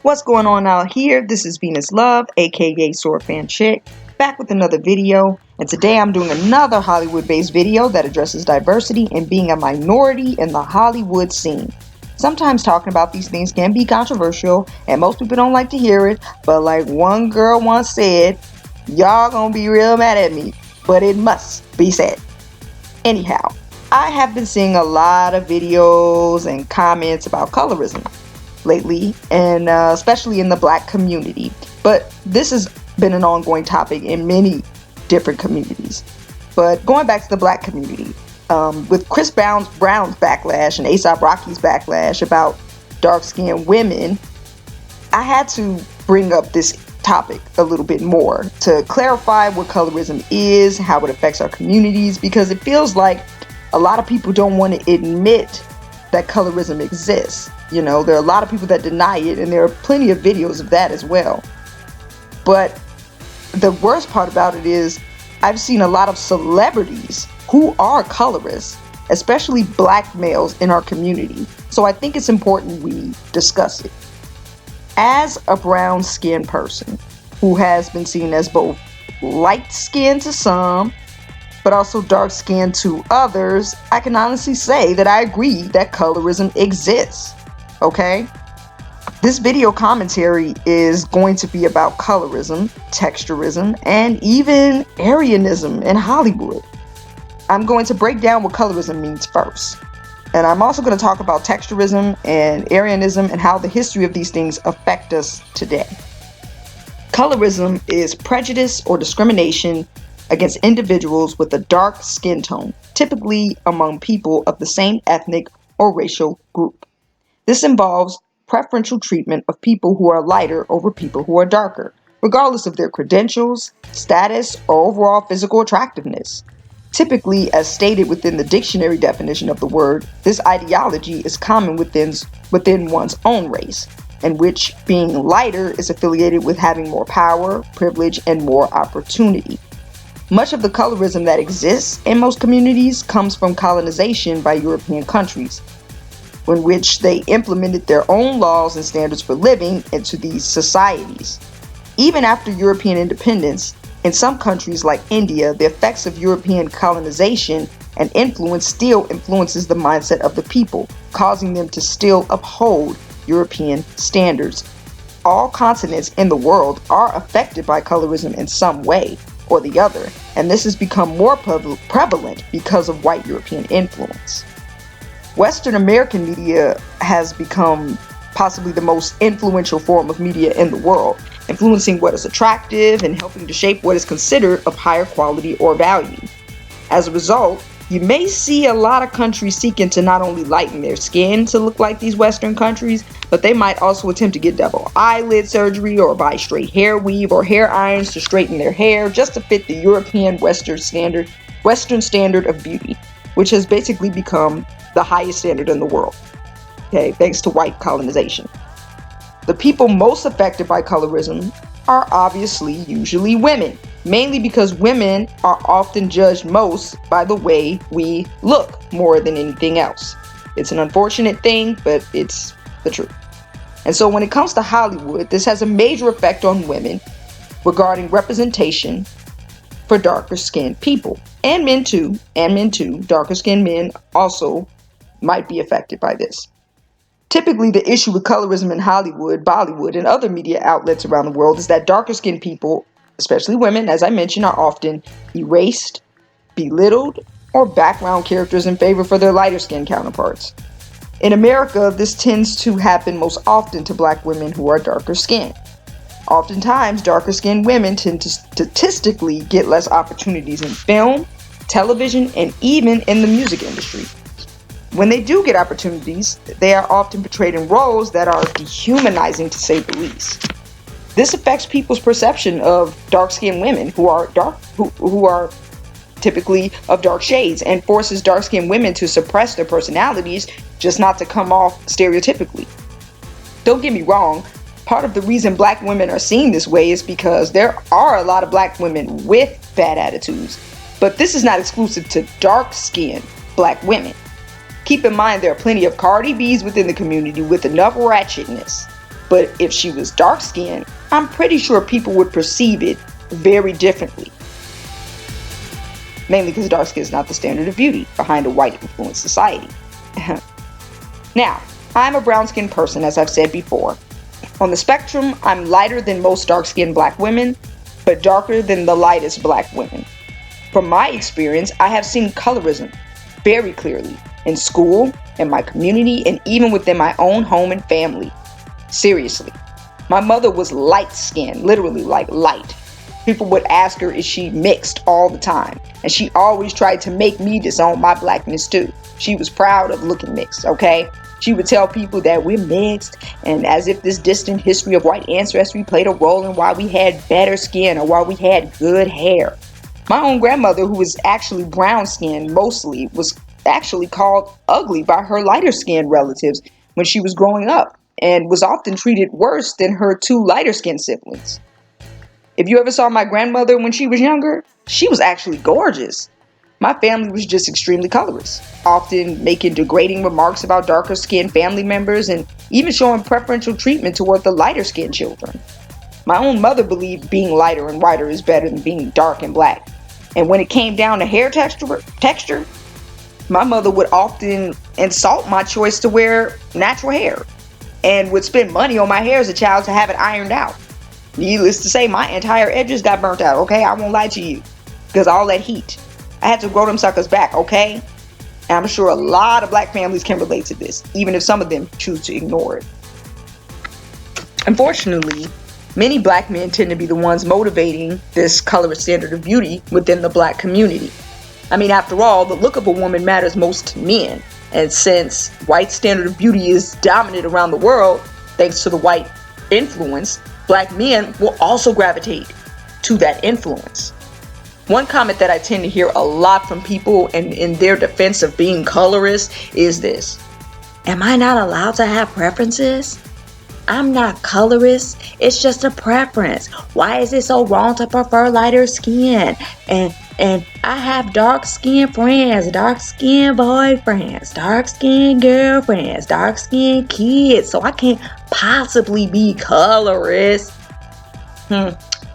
What's going on out here? This is Venus Love, aka Sword Fan Chick, back with another video. And today I'm doing another Hollywood-based video that addresses diversity and being a minority in the Hollywood scene. Sometimes talking about these things can be controversial, and most people don't like to hear it, but like one girl once said, y'all gonna be real mad at me, but it must be said. Anyhow, I have been seeing a lot of videos and comments about colorism lately, and especially in the black community, but this has been an ongoing topic in many different communities. But going back to the black community, with Chris Brown's backlash and A$AP Rocky's backlash about dark-skinned women, I had to bring up this topic a little bit more to clarify what colorism is, how it affects our communities, because it feels like a lot of people don't want to admit that colorism exists. You know, there are a lot of people that deny it, and there are plenty of videos of that as well. But the worst part about it is I've seen a lot of celebrities who are colorists, especially black males in our community. So I think it's important we discuss it. As a brown-skinned person who has been seen as both light-skinned to some, but also dark-skinned to others, I can honestly say that I agree that colorism exists. Okay? This video commentary is going to be about colorism, texturism, and even Aryanism in Hollywood. I'm going to break down what colorism means first. And I'm also going to talk about texturism and Aryanism and how the history of these things affect us today. Colorism is prejudice or discrimination against individuals with a dark skin tone, typically among people of the same ethnic or racial group. This involves preferential treatment of people who are lighter over people who are darker, regardless of their credentials, status, or overall physical attractiveness. Typically, as stated within the dictionary definition of the word, this ideology is common within one's own race, in which being lighter is affiliated with having more power, privilege, and more opportunity. Much of the colorism that exists in most communities comes from colonization by European countries, in which they implemented their own laws and standards for living into these societies. Even after European independence, in some countries like India, the effects of European colonization and influence still influences the mindset of the people, causing them to still uphold European standards. All continents in the world are affected by colorism in some way or the other, and this has become more prevalent because of white European influence. Western American media has become possibly the most influential form of media in the world, influencing what is attractive and helping to shape what is considered of higher quality or value. As a result, you may see a lot of countries seeking to not only lighten their skin to look like these Western countries, but they might also attempt to get double eyelid surgery or buy straight hair weave or hair irons to straighten their hair just to fit the European Western standard of beauty, which has basically become the highest standard in the world, okay, thanks to white colonization. The people most affected by colorism are obviously usually women, mainly because women are often judged most by the way we look more than anything else. It's an unfortunate thing, but it's the truth. And so when it comes to Hollywood, this has a major effect on women regarding representation for darker skinned people, and men too. Darker skinned men also might be affected by this. Typically, the issue with colorism in Hollywood, Bollywood, and other media outlets around the world is that darker skinned people, especially women, as I mentioned, are often erased, belittled, or background characters in favor for their lighter skinned counterparts. In America, this tends to happen most often to black women who are darker skinned. Oftentimes, darker skinned women tend to statistically get less opportunities in film, television, and even in the music industry. When they do get opportunities, they are often portrayed in roles that are dehumanizing, to say the least. This affects people's perception of dark-skinned women who are typically of dark shades, and forces dark-skinned women to suppress their personalities just not to come off stereotypically. Don't get me wrong, part of the reason black women are seen this way is because there are a lot of black women with bad attitudes, but this is not exclusive to dark-skinned black women. Keep in mind there are plenty of Cardi B's within the community with enough ratchetness But if she was dark skinned, I'm pretty sure people would perceive it very differently. Mainly because dark skin is not the standard of beauty behind a white influenced society. Now, I'm a brown skinned person, as I've said before. On the spectrum, I'm lighter than most dark skinned black women, but darker than the lightest black women. From my experience, I have seen colorism very clearly in school, in my community, and even within my own home and family. Seriously. My mother was light skinned, literally like light. People would ask her, is she mixed all the time? And she always tried to make me disown my blackness too. She was proud of looking mixed, okay? She would tell people that we're mixed, and as if this distant history of white ancestry played a role in why we had better skin or why we had good hair. My own grandmother, who was actually brown skinned mostly, was actually called ugly by her lighter skinned relatives when she was growing up, and was often treated worse than her two lighter skinned siblings. If you ever saw my grandmother when she was younger, she was actually gorgeous. My family was just extremely colorist, often making degrading remarks about darker skinned family members and even showing preferential treatment toward the lighter skinned children. My own mother believed being lighter and whiter is better than being dark and black. And when it came down to hair texture, my mother would often insult my choice to wear natural hair and would spend money on my hair as a child to have it ironed out. Needless to say, my entire edges got burnt out, okay? I won't lie to you. Because all that heat. I had to grow them suckers back, okay? And I'm sure a lot of black families can relate to this, even if some of them choose to ignore it. Unfortunately, many black men tend to be the ones motivating this colorist standard of beauty within the black community. I mean, after all, the look of a woman matters most to men. And since white standard of beauty is dominant around the world, thanks to the white influence, black men will also gravitate to that influence. One comment that I tend to hear a lot from people in their defense of being colorist is this: am I not allowed to have preferences? I'm not colorist, it's just a preference. Why is it so wrong to prefer lighter skin? And I have dark skinned friends, dark skinned boyfriends, dark skinned girlfriends, dark skinned kids, so I can't possibly be colorist.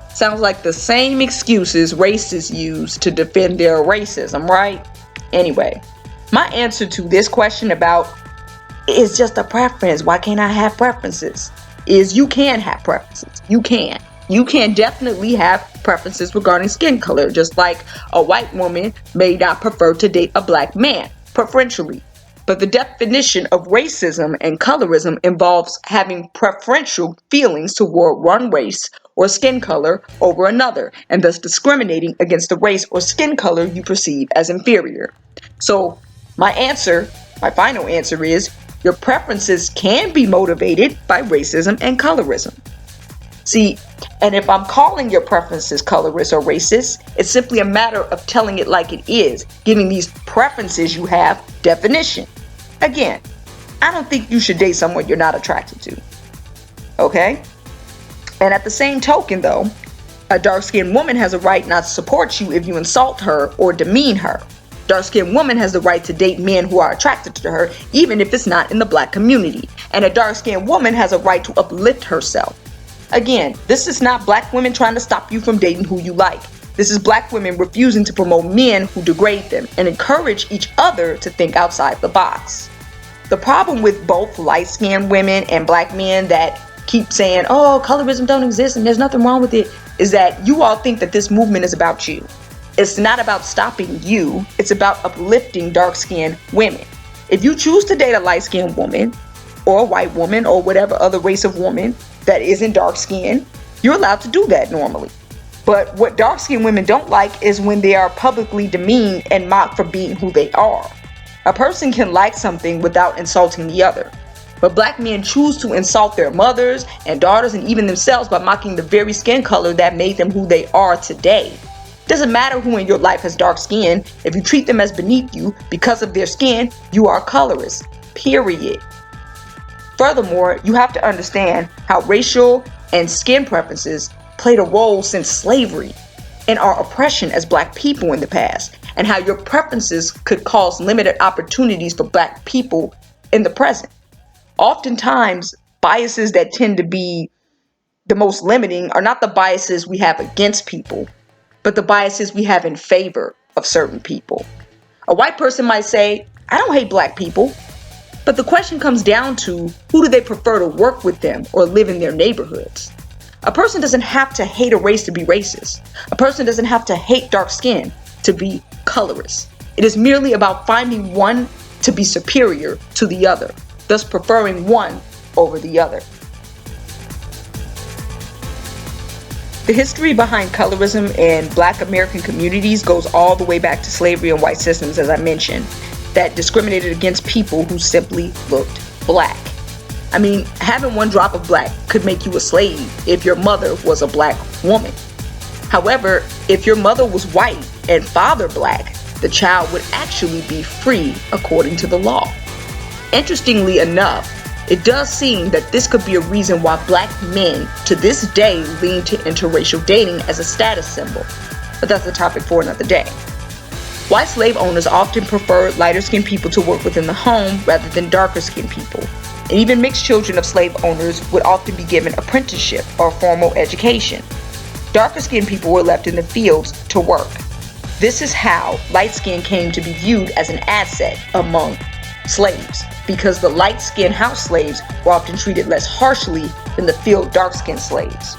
Sounds like the same excuses racists use to defend their racism, right? Anyway, my answer to this question about is just a preference, why can't I have preferences, is you can have preferences. You can definitely have preferences regarding skin color, just like a white woman may not prefer to date a black man preferentially. But the definition of racism and colorism involves having preferential feelings toward one race or skin color over another, and thus discriminating against the race or skin color you perceive as inferior. So my final answer is, your preferences can be motivated by racism and colorism. See, and if I'm calling your preferences colorist or racist, it's simply a matter of telling it like it is, giving these preferences you have definition. Again, I don't think you should date someone you're not attracted to. Okay? And at the same token though, a dark-skinned woman has a right not to support you if you insult her or demean her. Dark-skinned woman has the right to date men who are attracted to her, even if it's not in the black community. And a dark-skinned woman has a right to uplift herself. Again, this is not black women trying to stop you from dating who you like. This is black women refusing to promote men who degrade them and encourage each other to think outside the box. The problem with both light-skinned women and black men that keep saying, oh, colorism don't exist and there's nothing wrong with it, is that you all think that this movement is about you. It's not about stopping you, it's about uplifting dark-skinned women. If you choose to date a light-skinned woman or a white woman or whatever other race of woman that isn't dark-skinned, you're allowed to do that normally. But what dark-skinned women don't like is when they are publicly demeaned and mocked for being who they are. A person can like something without insulting the other. But black men choose to insult their mothers and daughters and even themselves by mocking the very skin color that made them who they are today. Doesn't matter who in your life has dark skin. If you treat them as beneath you because of their skin, you are colorist. Period. Furthermore, you have to understand how racial and skin preferences played a role since slavery in our oppression as black people in the past, and how your preferences could cause limited opportunities for black people in the present. Oftentimes, biases that tend to be the most limiting are not the biases we have against people, but the biases we have in favor of certain people. A white person might say, I don't hate black people, but the question comes down to who do they prefer to work with them or live in their neighborhoods? A person doesn't have to hate a race to be racist. A person doesn't have to hate dark skin to be colorist. It is merely about finding one to be superior to the other, thus preferring one over the other. The history behind colorism in Black American communities goes all the way back to slavery and white systems, as I mentioned, that discriminated against people who simply looked black. I mean, having one drop of black could make you a slave if your mother was a black woman. However, if your mother was white and father black, the child would actually be free according to the law. Interestingly enough, it does seem that this could be a reason why black men to this day lean to interracial dating as a status symbol, but that's a topic for another day. White slave owners often preferred lighter-skinned people to work within the home rather than darker-skinned people, and even mixed children of slave owners would often be given apprenticeship or formal education. Darker-skinned people were left in the fields to work. This is how light skin came to be viewed as an asset among slaves, because the light-skinned house slaves were often treated less harshly than the field dark-skinned slaves.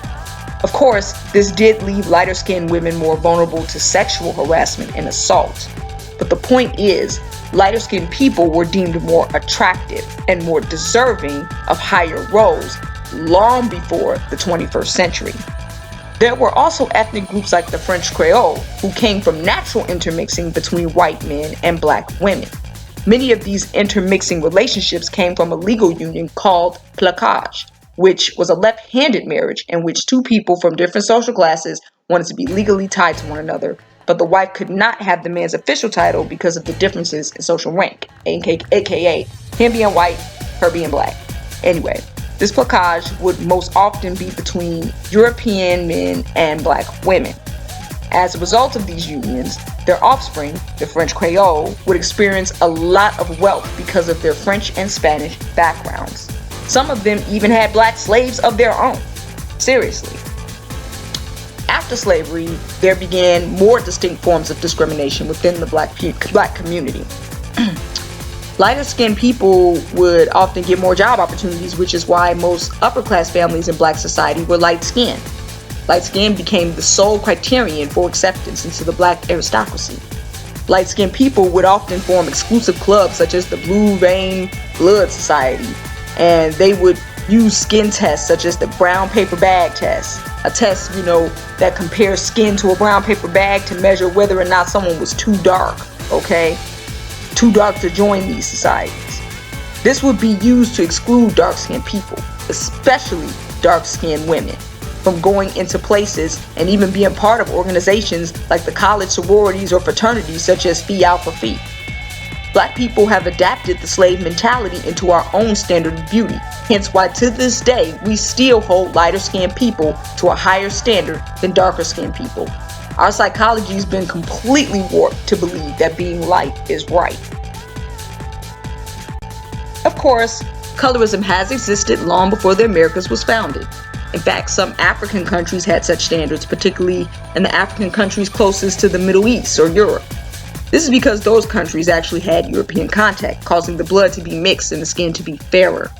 Of course, this did leave lighter-skinned women more vulnerable to sexual harassment and assault. But the point is, lighter-skinned people were deemed more attractive and more deserving of higher roles long before the 21st century. There were also ethnic groups like the French Creole who came from natural intermixing between white men and black women. Many of these intermixing relationships came from a legal union called plaquage, which was a left-handed marriage in which two people from different social classes wanted to be legally tied to one another, but the wife could not have the man's official title because of the differences in social rank, aka him being white, her being black. Anyway, this plaquage would most often be between European men and black women. As a result of these unions, their offspring, the French Creole, would experience a lot of wealth because of their French and Spanish backgrounds. Some of them even had black slaves of their own. Seriously. After slavery, there began more distinct forms of discrimination within the black community. Lighter-skinned people would often get more job opportunities, which is why most upper-class families in black society were light-skinned. Light skin became the sole criterion for acceptance into the black aristocracy. Light-skinned people would often form exclusive clubs such as the Blue Vein Blood Society, and they would use skin tests such as the brown paper bag test, a test, that compares skin to a brown paper bag to measure whether or not someone was too dark, too dark to join these societies. This would be used to exclude dark-skinned people, especially dark-skinned women, from going into places and even being part of organizations like the college sororities or fraternities such as Phi Alpha Phi. Black people have adapted the slave mentality into our own standard of beauty, hence why to this day we still hold lighter-skinned people to a higher standard than darker-skinned people. Our psychology has been completely warped to believe that being light is right. Of course, colorism has existed long before the Americas was founded. In fact, some African countries had such standards, particularly in the African countries closest to the Middle East or Europe. This is because those countries actually had European contact, causing the blood to be mixed and the skin to be fairer.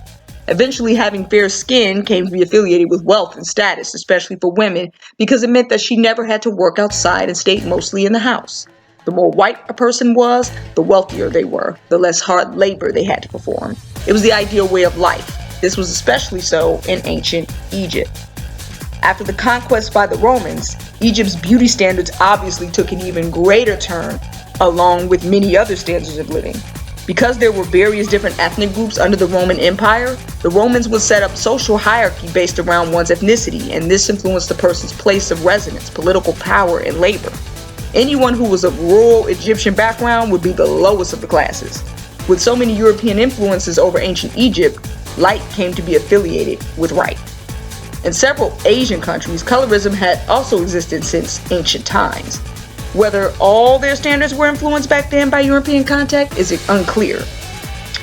Eventually, having fair skin came to be affiliated with wealth and status, especially for women, because it meant that she never had to work outside and stayed mostly in the house. The more white a person was, the wealthier they were, the less hard labor they had to perform. It was the ideal way of life. This was especially so in ancient Egypt. After the conquest by the Romans, Egypt's beauty standards obviously took an even greater turn, along with many other standards of living. Because there were various different ethnic groups under the Roman Empire, the Romans would set up social hierarchy based around one's ethnicity, and this influenced the person's place of residence, political power, and labor. Anyone who was of rural Egyptian background would be the lowest of the classes. With so many European influences over ancient Egypt, light came to be affiliated with right. In several Asian countries, colorism had also existed since ancient times. Whether all their standards were influenced back then by European contact is unclear.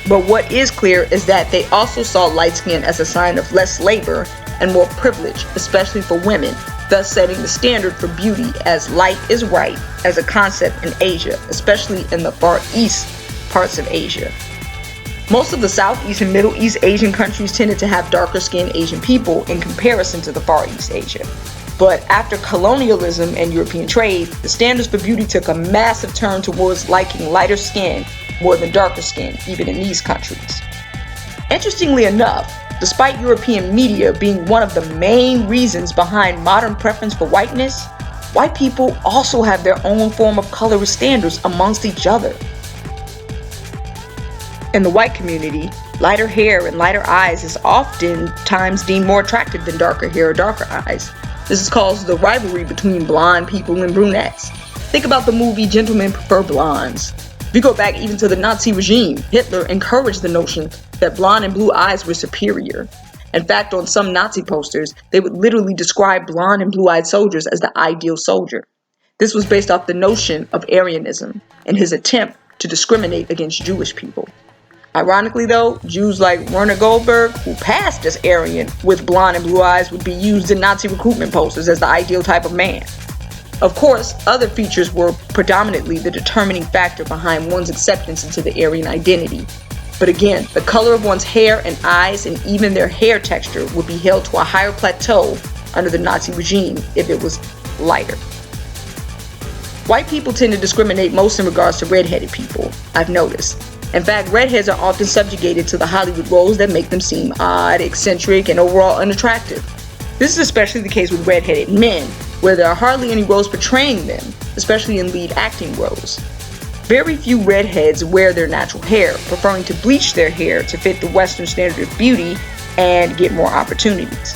But what is clear is that they also saw light skin as a sign of less labor and more privilege, especially for women, thus setting the standard for beauty as light is right as a concept in Asia, especially in the Far East parts of Asia. Most of the Southeast and Middle East Asian countries tended to have darker skinned Asian people in comparison to the Far East Asia. But after colonialism and European trade, the standards for beauty took a massive turn towards liking lighter skin more than darker skin, even in these countries. Interestingly enough, despite European media being one of the main reasons behind modern preference for whiteness, white people also have their own form of colorist standards amongst each other. In the white community, lighter hair and lighter eyes is oftentimes deemed more attractive than darker hair or darker eyes. This has caused the rivalry between blonde people and brunettes. Think about the movie Gentlemen Prefer Blondes. If you go back even to the Nazi regime, Hitler encouraged the notion that blonde and blue eyes were superior. In fact, on some Nazi posters, they would literally describe blonde and blue-eyed soldiers as the ideal soldier. This was based off the notion of Aryanism and his attempt to discriminate against Jewish people. Ironically though, Jews like Werner Goldberg, who passed as Aryan with blonde and blue eyes, would be used in Nazi recruitment posters as the ideal type of man. Of course, other features were predominantly the determining factor behind one's acceptance into the Aryan identity. But again, the color of one's hair and eyes and even their hair texture would be held to a higher plateau under the Nazi regime if it was lighter. White people tend to discriminate most in regards to redheaded people, I've noticed. In fact, redheads are often subjugated to the Hollywood roles that make them seem odd, eccentric, and overall unattractive. This is especially the case with redheaded men, where there are hardly any roles portraying them, especially in lead acting roles. Very few redheads wear their natural hair, preferring to bleach their hair to fit the Western standard of beauty and get more opportunities.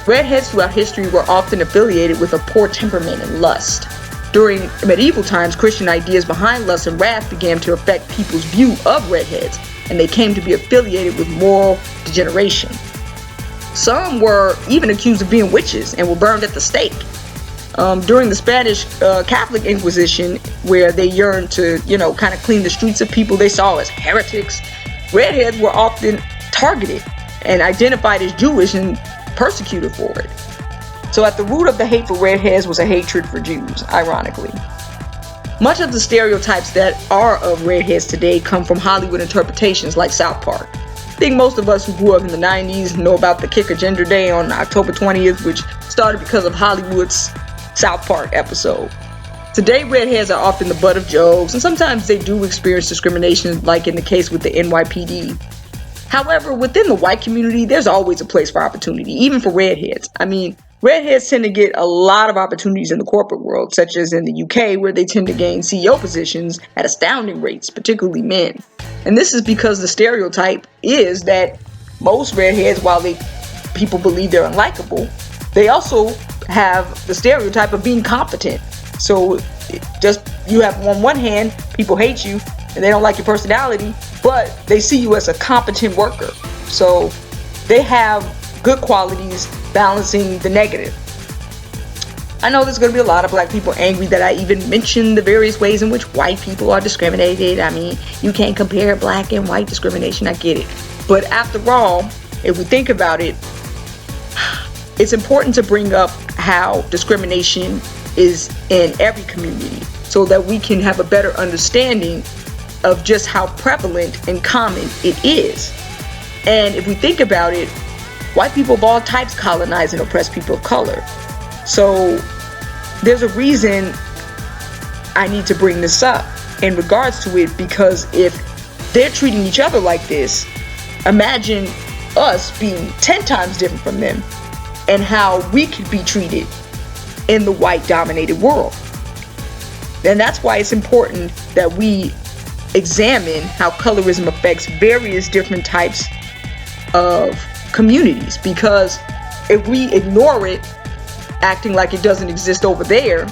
Redheads throughout history were often affiliated with a poor temperament and lust. During medieval times, Christian ideas behind lust and wrath began to affect people's view of redheads, and they came to be affiliated with moral degeneration. Some were even accused of being witches and were burned at the stake. During the Spanish Catholic Inquisition, where they yearned to, kind of clean the streets of people they saw as heretics, redheads were often targeted and identified as Jewish and persecuted for it. So at the root of the hate for redheads was a hatred for Jews, ironically. Much of the stereotypes that are of redheads today come from Hollywood interpretations like South Park. I think most of us who grew up in the 90s know about the Kicker Gender Day on October 20th, which started because of Hollywood's South Park episode. Today, redheads are often the butt of jokes, and sometimes they do experience discrimination, like in the case with the NYPD. However, within the white community, there's always a place for opportunity, even for redheads. Redheads tend to get a lot of opportunities in the corporate world, such as in the UK, where they tend to gain CEO positions at astounding rates, particularly men. And this is because the stereotype is that most redheads, while people believe they're unlikable, they also have the stereotype of being competent. So you have on one hand, people hate you and they don't like your personality, but they see you as a competent worker. So they have good qualities balancing the negative. I know there's going to be a lot of black people angry that I even mentioned the various ways in which white people are discriminated. You can't compare black and white discrimination. I get it. But after all, if we think about it, it's important to bring up how discrimination is in every community so that we can have a better understanding of just how prevalent and common it is. And if we think about it, white people of all types colonize and oppress people of color. So there's a reason I need to bring this up in regards to it, because if they're treating each other like this, imagine us being 10 times different from them and how we could be treated in the white-dominated world. And that's why it's important that we examine how colorism affects various different types of communities, because if we ignore it, acting like it doesn't exist over there,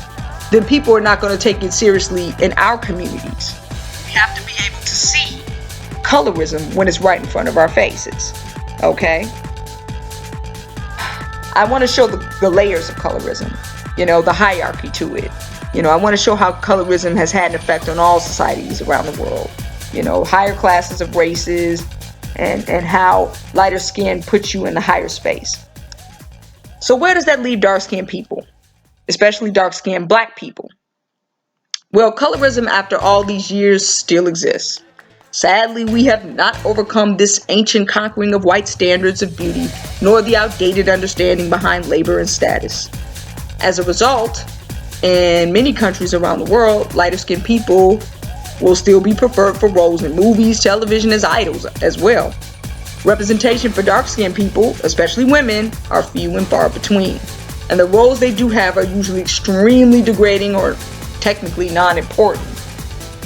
then people are not going to take it seriously in our communities. We have to be able to see colorism when it's right in front of our faces. Okay? I want to show the layers of colorism, the hierarchy to it. I want to show how colorism has had an effect on all societies around the world. higher classes of races, and how lighter skin puts you in the higher space. So where does that leave dark-skinned people, especially dark-skinned black people? Well, colorism after all these years still exists. Sadly, we have not overcome this ancient conquering of white standards of beauty, nor the outdated understanding behind labor and status. As a result, in many countries around the world, lighter-skinned people will still be preferred for roles in movies, television, as idols as well. Representation for dark-skinned people, especially women, are few and far between. And the roles they do have are usually extremely degrading or technically non-important.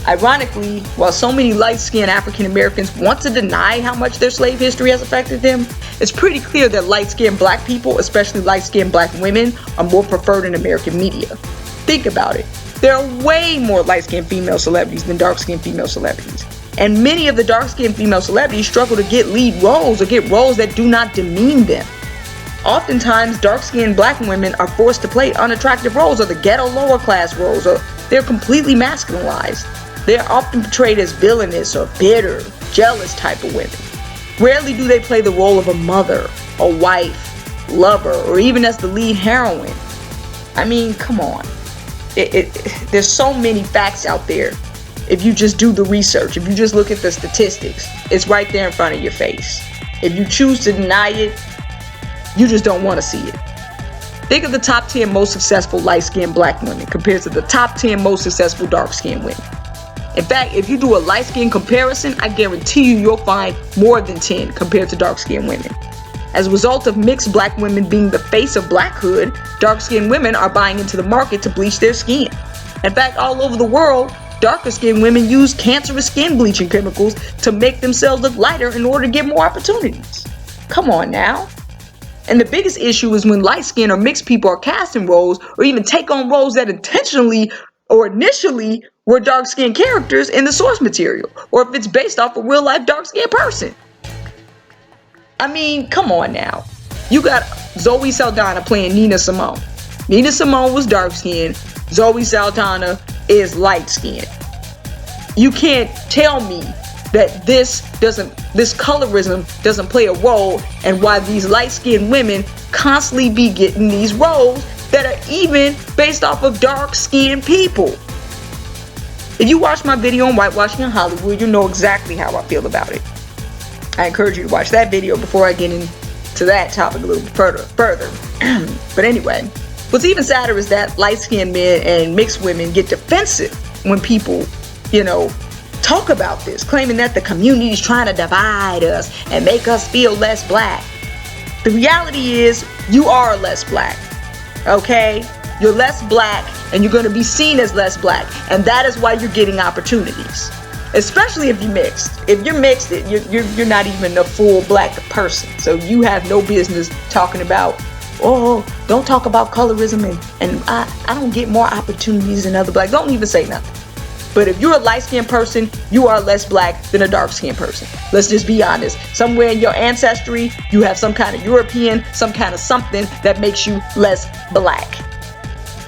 Ironically, while so many light-skinned African Americans want to deny how much their slave history has affected them, it's pretty clear that light-skinned black people, especially light-skinned black women, are more preferred in American media. Think about it. There are way more light-skinned female celebrities than dark-skinned female celebrities. And many of the dark-skinned female celebrities struggle to get lead roles or get roles that do not demean them. Oftentimes, dark-skinned black women are forced to play unattractive roles or the ghetto lower-class roles, or they're completely masculinized. They are often portrayed as villainous or bitter, jealous type of women. Rarely do they play the role of a mother, a wife, lover, or even as the lead heroine. I mean, come on. There's so many facts out there. If you just do the research, if you just look at the statistics, it's right there in front of your face. If you choose to deny it, you just don't want to see it. Think of the top 10 most successful light-skinned black women compared to the top 10 most successful dark-skinned women. In fact, if you do a light-skinned comparison, I guarantee you'll find more than 10 compared to dark-skinned women. As a result of mixed black women being the face of blackhood, dark-skinned women are buying into the market to bleach their skin. In fact, all over the world, darker-skinned women use cancerous skin bleaching chemicals to make themselves look lighter in order to get more opportunities. Come on now. And the biggest issue is when light-skinned or mixed people are cast in roles or even take on roles that intentionally or initially were dark-skinned characters in the source material, or if it's based off a real-life dark-skinned person. I mean, come on now. You got Zoe Saldana playing Nina Simone. Nina Simone was dark-skinned. Zoe Saldana is light-skinned. You can't tell me that this colorism doesn't play a role in why these light-skinned women constantly be getting these roles that are even based off of dark-skinned people. If you watch my video on whitewashing in Hollywood, you know exactly how I feel about it. I encourage you to watch that video before I get into that topic a little bit further. But anyway, what's even sadder is that light-skinned men and mixed women get defensive when people, talk about this, claiming that the community is trying to divide us and make us feel less black. The reality is, you are less black, okay? You're less black, and you're going to be seen as less black, and that is why you're getting opportunities. Especially if you're mixed. If you're mixed, you're not even a full black person, so you have no business talking about, don't talk about colorism and I don't get more opportunities than other black. Don't even say nothing. But if you're a light-skinned person, you are less black than a dark-skinned person. Let's just be honest. Somewhere in your ancestry, you have some kind of European, some kind of something that makes you less black.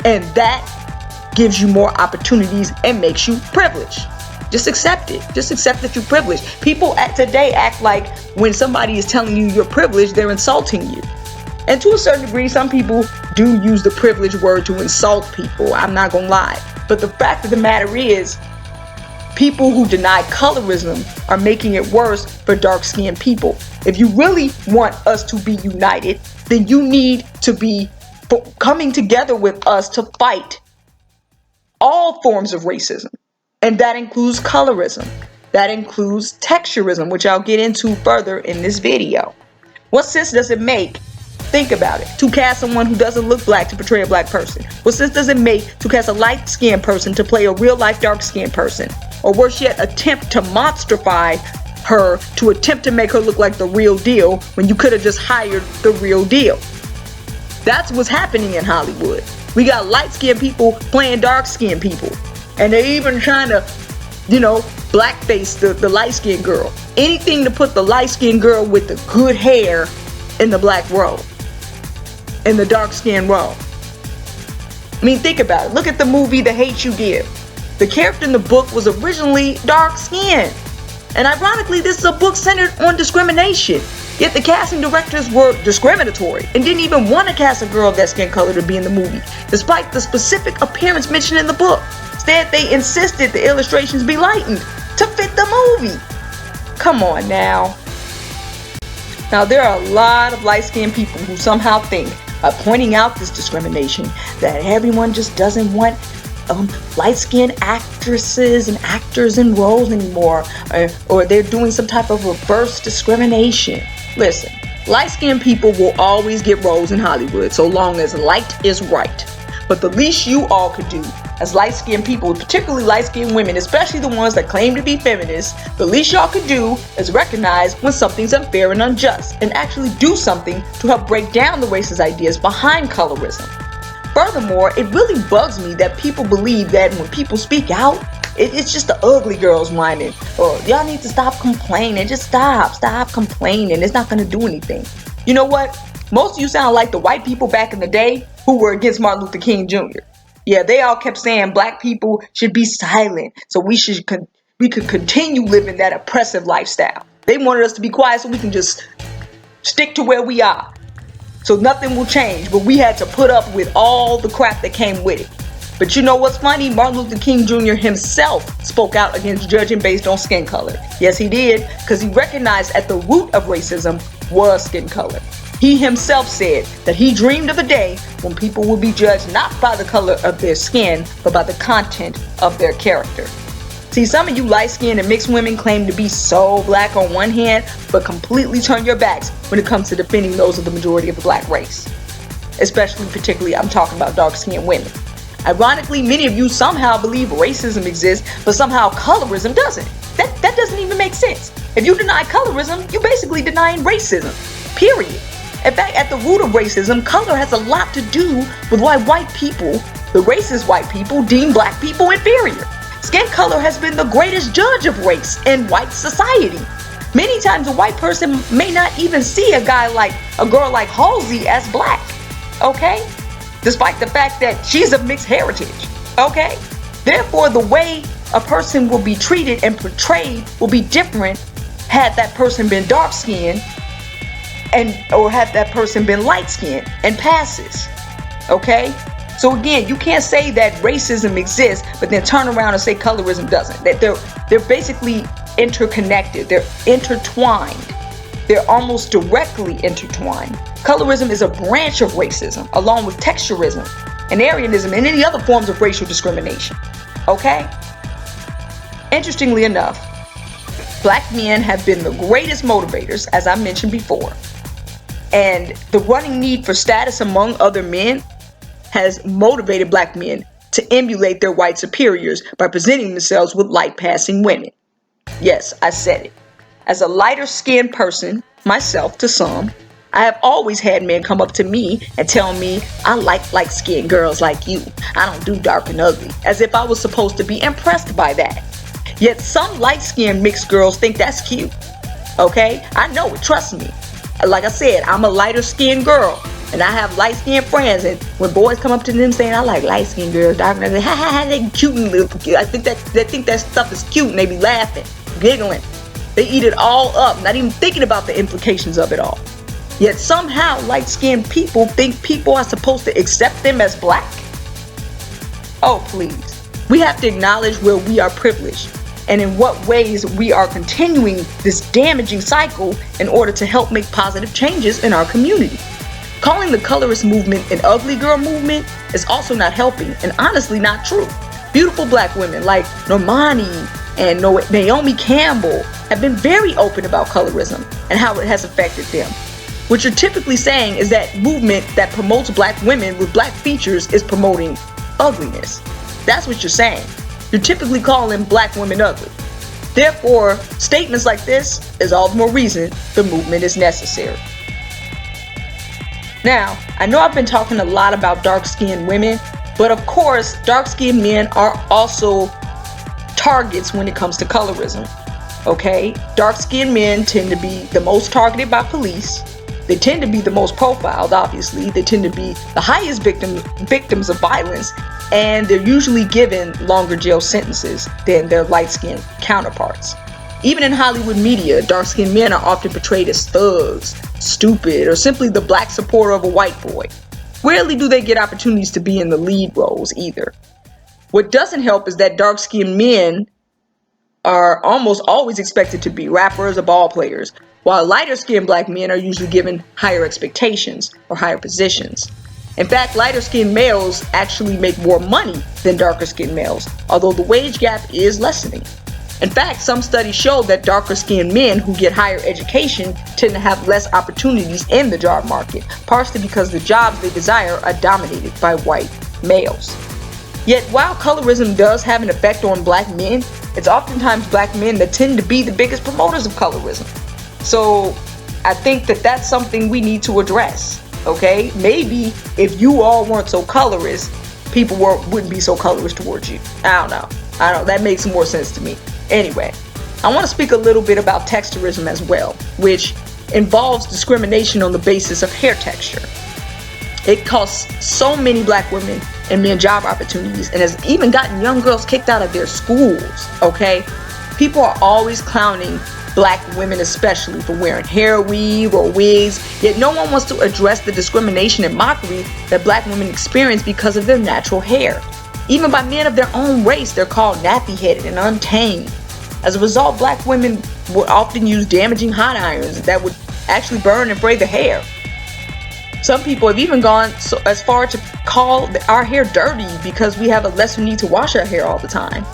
And that gives you more opportunities and makes you privileged. Just accept it. Just accept that you're privileged. People today act like when somebody is telling you you're privileged, they're insulting you. And to a certain degree, some people do use the privilege word to insult people. I'm not gonna lie. But the fact of the matter is, people who deny colorism are making it worse for dark-skinned people. If you really want us to be united, then you need to be coming together with us to fight all forms of racism. And that includes colorism. That includes texturism, which I'll get into further in this video. What sense does it make? Think about it. To cast someone who doesn't look black to portray a black person. What sense does it make to cast a light-skinned person to play a real-life dark-skinned person? Or worse yet, attempt to monstrify her to attempt to make her look like the real deal when you could have just hired the real deal. That's what's happening in Hollywood. We got light-skinned people playing dark-skinned people. And they're even trying to, blackface the light-skinned girl. Anything to put the light-skinned girl with the good hair in the black world. In the dark-skinned role. I mean, think about it. Look at the movie The Hate U Give. The character in the book was originally dark-skinned. And ironically, this is a book centered on discrimination. Yet the casting directors were discriminatory and didn't even want to cast a girl of that skin color to be in the movie, despite the specific appearance mentioned in the book. Instead, they insisted the illustrations be lightened to fit the movie. Come on now. Now, there are a lot of light-skinned people who somehow think, by pointing out this discrimination, that everyone just doesn't want light-skinned actresses and actors in roles anymore, or they're doing some type of reverse discrimination. Listen, light-skinned people will always get roles in Hollywood so long as light is right. But the least you all could do as light-skinned people, particularly light-skinned women, especially the ones that claim to be feminists, the least y'all could do is recognize when something's unfair and unjust and actually do something to help break down the racist ideas behind colorism. Furthermore, it really bugs me that people believe that when people speak out, it's just the ugly girls whining. Or y'all need to stop complaining. Just stop complaining. It's not going to do anything. You know what? Most of you sound like the white people back in the day who were against Martin Luther King Jr. Yeah, they all kept saying black people should be silent, so we could continue living that oppressive lifestyle. They wanted us to be quiet so we can just stick to where we are. So nothing will change, but we had to put up with all the crap that came with it. But you know what's funny? Martin Luther King Jr. himself spoke out against judging based on skin color. Yes, he did, because he recognized at the root of racism was skin color. He himself said that he dreamed of a day when people would be judged not by the color of their skin, but by the content of their character. See, some of you light-skinned and mixed women claim to be so black on one hand, but completely turn your backs when it comes to defending those of the majority of the black race. Particularly, I'm talking about dark-skinned women. Ironically, many of you somehow believe racism exists, but somehow colorism doesn't. That doesn't even make sense. If you deny colorism, you're basically denying racism. Period. In fact, at the root of racism, color has a lot to do with why white people, the racist white people, deem black people inferior. Skin color has been the greatest judge of race in white society. Many times a white person may not even see a girl like Halsey as black, okay? Despite the fact that she's of mixed heritage, okay? Therefore, the way a person will be treated and portrayed will be different had that person been dark-skinned or had that person been light-skinned and passes, okay? So again, you can't say that racism exists, but then turn around and say colorism doesn't. That they're basically interconnected. They're intertwined. They're almost directly intertwined. Colorism is a branch of racism, along with texturism and Aryanism and any other forms of racial discrimination. Okay? Interestingly enough, black men have been the greatest motivators, as I mentioned before. And the running need for status among other men has motivated black men to emulate their white superiors by presenting themselves with light-passing women. Yes, I said it. As a lighter-skinned person, myself to some, I have always had men come up to me and tell me, I like light-skinned girls like you. I don't do dark and ugly, as if I was supposed to be impressed by that. Yet some light-skinned mixed girls think that's cute. Okay? I know it, trust me. Like I said, I'm a lighter-skinned girl. And I have light-skinned friends, and when boys come up to them saying, I like light-skinned girls, dark, and they say, ha, they cute and little. I think they think that stuff is cute, and they be laughing, giggling. They eat it all up, not even thinking about the implications of it all. Yet somehow light-skinned people think people are supposed to accept them as black. Oh, please. We have to acknowledge where we are privileged and in what ways we are continuing this damaging cycle in order to help make positive changes in our community. Calling the colorist movement an ugly girl movement is also not helping and honestly not true. Beautiful black women like Normani and Naomi Campbell have been very open about colorism and how it has affected them. What you're typically saying is that movement that promotes black women with black features is promoting ugliness. That's what you're saying. You're typically calling black women ugly. Therefore, statements like this is all the more reason the movement is necessary. Now, I know I've been talking a lot about dark-skinned women, but of course, dark-skinned men are also targets when it comes to colorism. Okay? Dark-skinned men tend to be the most targeted by police. They tend to be the most profiled, obviously. They tend to be the highest victims of violence, and they're usually given longer jail sentences than their light-skinned counterparts. Even in Hollywood media, dark-skinned men are often portrayed as thugs, stupid, or simply the black supporter of a white boy. Rarely do they get opportunities to be in the lead roles either. What doesn't help is that dark-skinned men are almost always expected to be rappers or ball players, while lighter-skinned black men are usually given higher expectations or higher positions. In fact, lighter-skinned males actually make more money than darker-skinned males, although the wage gap is lessening. In fact, some studies show that darker-skinned men who get higher education tend to have less opportunities in the job market, partially because the jobs they desire are dominated by white males. Yet, while colorism does have an effect on black men, it's oftentimes black men that tend to be the biggest promoters of colorism. So, I think that that's something we need to address, okay? Maybe if you all weren't so colorist, people wouldn't be so colorist towards you. I don't know. That makes more sense to me. Anyway, I want to speak a little bit about texturism as well, which involves discrimination on the basis of hair texture. It costs so many black women and men job opportunities and has even gotten young girls kicked out of their schools, okay? People are always clowning black women especially for wearing hair weave or wigs, yet no one wants to address the discrimination and mockery that black women experience because of their natural hair. Even by men of their own race, they're called nappy-headed and untamed. As a result, black women would often use damaging hot irons that would actually burn and fray the hair. Some people have even gone as far to call our hair dirty because we have a lesser need to wash our hair all the time.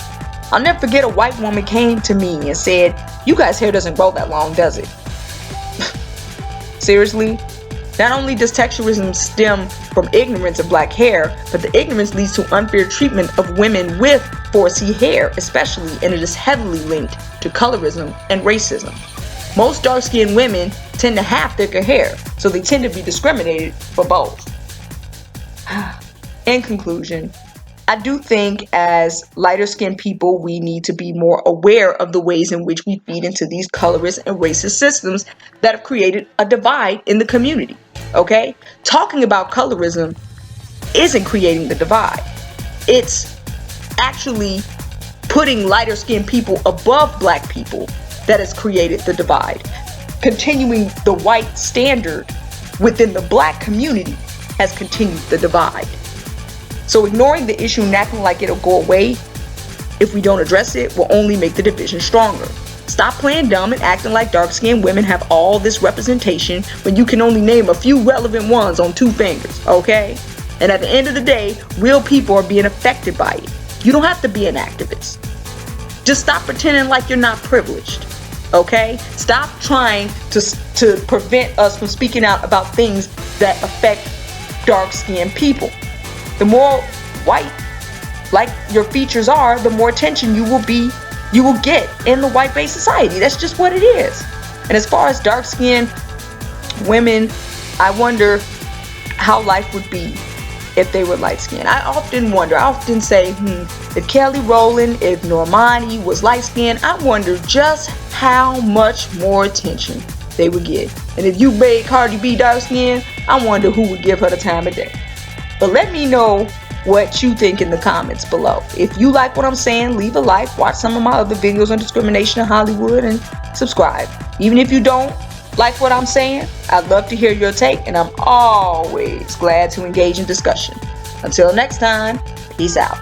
I'll never forget a white woman came to me and said, "You guys' hair doesn't grow that long, does it?" Seriously? Not only does texturism stem from ignorance of black hair, but the ignorance leads to unfair treatment of women with 4C hair, especially, and it is heavily linked to colorism and racism. Most dark-skinned women tend to have thicker hair, so they tend to be discriminated for both. In conclusion, I do think as lighter-skinned people, we need to be more aware of the ways in which we feed into these colorist and racist systems that have created a divide in the community, okay? Talking about colorism isn't creating the divide. It's actually putting lighter-skinned people above black people that has created the divide. Continuing the white standard within the black community has continued the divide. So ignoring the issue and acting like it'll go away if we don't address it will only make the division stronger. Stop playing dumb and acting like dark-skinned women have all this representation when you can only name a few relevant ones on 2 fingers, okay? And at the end of the day, real people are being affected by it. You don't have to be an activist. Just stop pretending like you're not privileged, okay? Stop trying to prevent us from speaking out about things that affect dark-skinned people. The more white like your features are, the more attention you will get in the white-based society. That's just what it is. And as far as dark-skinned women, I wonder how life would be if they were light-skinned. I often say, if Kelly Rowland, if Normani was light-skinned, I wonder just how much more attention they would get. And if you made Cardi B dark-skinned, I wonder who would give her the time of day. But let me know what you think in the comments below. If you like what I'm saying, leave a like, watch some of my other videos on discrimination in Hollywood, and subscribe. Even if you don't like what I'm saying, I'd love to hear your take, and I'm always glad to engage in discussion. Until next time, peace out.